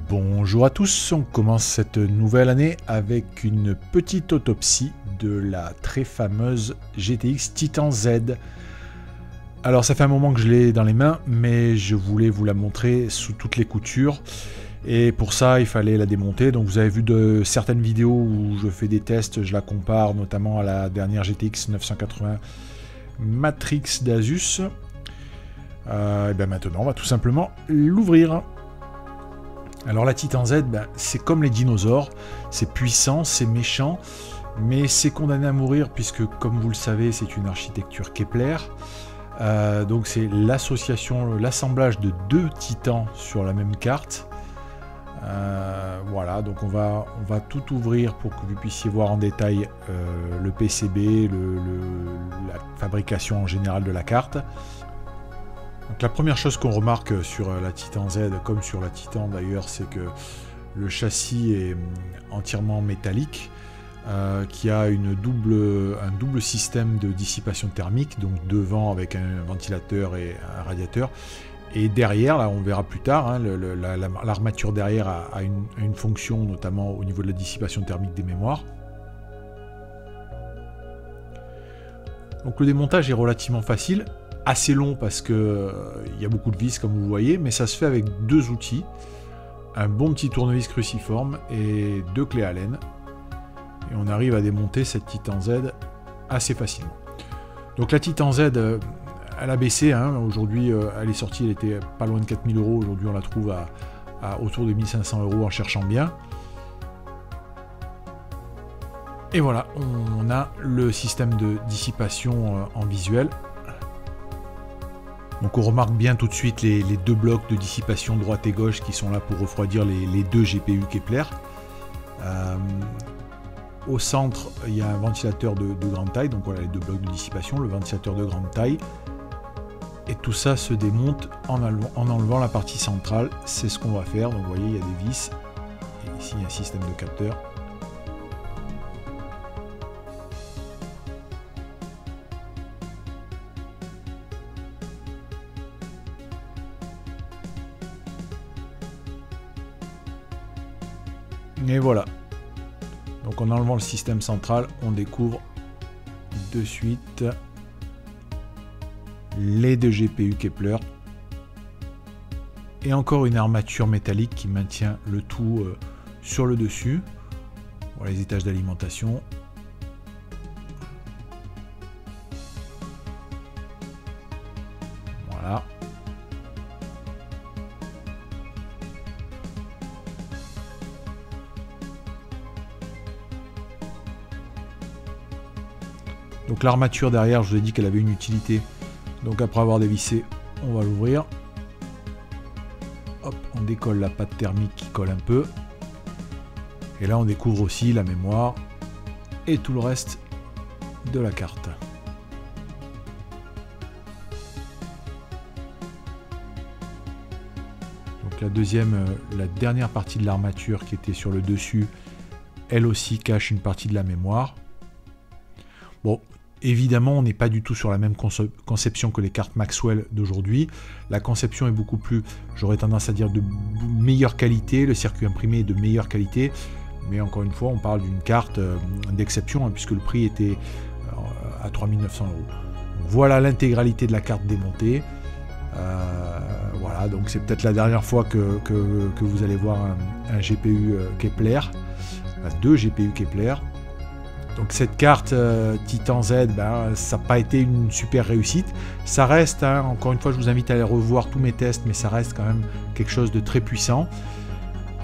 Bonjour à tous, on commence cette nouvelle année avec une petite autopsie de la très fameuse GTX Titan Z. Alors ça fait un moment que je l'ai dans les mains, mais je voulais vous la montrer sous toutes les coutures. Et pour ça, il fallait la démonter. Donc vous avez vu de certaines vidéos où je fais des tests, je la compare notamment à la dernière GTX 980 Matrix d'Asus. Et bien maintenant, on va tout simplement l'ouvrir. Alors la Titan Z, c'est comme les dinosaures, c'est puissant, c'est méchant, mais c'est condamné à mourir puisque, comme vous le savez, c'est une architecture Kepler. Donc c'est l'association, l'assemblage de deux titans sur la même carte. Voilà, donc on va tout ouvrir pour que vous puissiez voir en détail le PCB, la fabrication en général de la carte. Donc la première chose qu'on remarque sur la Titan Z, comme sur la Titan d'ailleurs, c'est que le châssis est entièrement métallique, qui a un double système de dissipation thermique, donc devant avec un ventilateur et un radiateur. Et derrière, là on verra plus tard, hein, l'armature derrière a une fonction, notamment au niveau de la dissipation thermique des mémoires. Donc le démontage est relativement facile. Assez long parce que il y a beaucoup de vis comme vous voyez, mais ça se fait avec deux outils, un bon petit tournevis cruciforme et deux clés Allen, et on arrive à démonter cette Titan Z assez facilement. Donc la Titan Z, elle a baissé, hein. Aujourd'hui elle est sortie, elle était pas loin de 4000 €, aujourd'hui on la trouve à autour de 1500 € en cherchant bien. Et voilà, on a le système de dissipation en visuel. Donc on remarque bien tout de suite les deux blocs de dissipation droite et gauche qui sont là pour refroidir les deux GPU Kepler. Au centre, il y a un ventilateur de grande taille, donc voilà les deux blocs de dissipation, le ventilateur de grande taille. Et tout ça se démonte en enlevant la partie centrale, c'est ce qu'on va faire. Donc vous voyez, il y a des vis, et ici il y a un système de capteurs. Et voilà. Donc en enlevant le système central, on découvre de suite les deux GPU Kepler. Et encore une armature métallique qui maintient le tout sur le dessus. Voilà les étages d'alimentation. Voilà. Donc l'armature derrière, je vous ai dit qu'elle avait une utilité. Donc après avoir dévissé, on va l'ouvrir. Hop, on décolle la pâte thermique qui colle un peu. Et là on découvre aussi la mémoire et tout le reste de la carte. Donc la dernière partie de l'armature qui était sur le dessus, elle aussi cache une partie de la mémoire. Bon, évidemment, on n'est pas du tout sur la même conception que les cartes Maxwell d'aujourd'hui. La conception est beaucoup plus, j'aurais tendance à dire, de meilleure qualité. Le circuit imprimé est de meilleure qualité. Mais encore une fois, on parle d'une carte d'exception, hein, puisque le prix était à 3900 €. Voilà l'intégralité de la carte démontée. Voilà, donc c'est peut-être la dernière fois que vous allez voir un GPU Kepler. Deux GPU Kepler. Donc cette carte Titan Z, ça n'a pas été une super réussite. Ça reste, hein, encore une fois, je vous invite à aller revoir tous mes tests, mais ça reste quand même quelque chose de très puissant.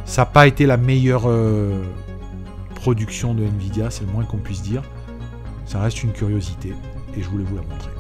Ça n'a pas été la meilleure production de Nvidia, c'est le moins qu'on puisse dire. Ça reste une curiosité et je voulais vous la montrer.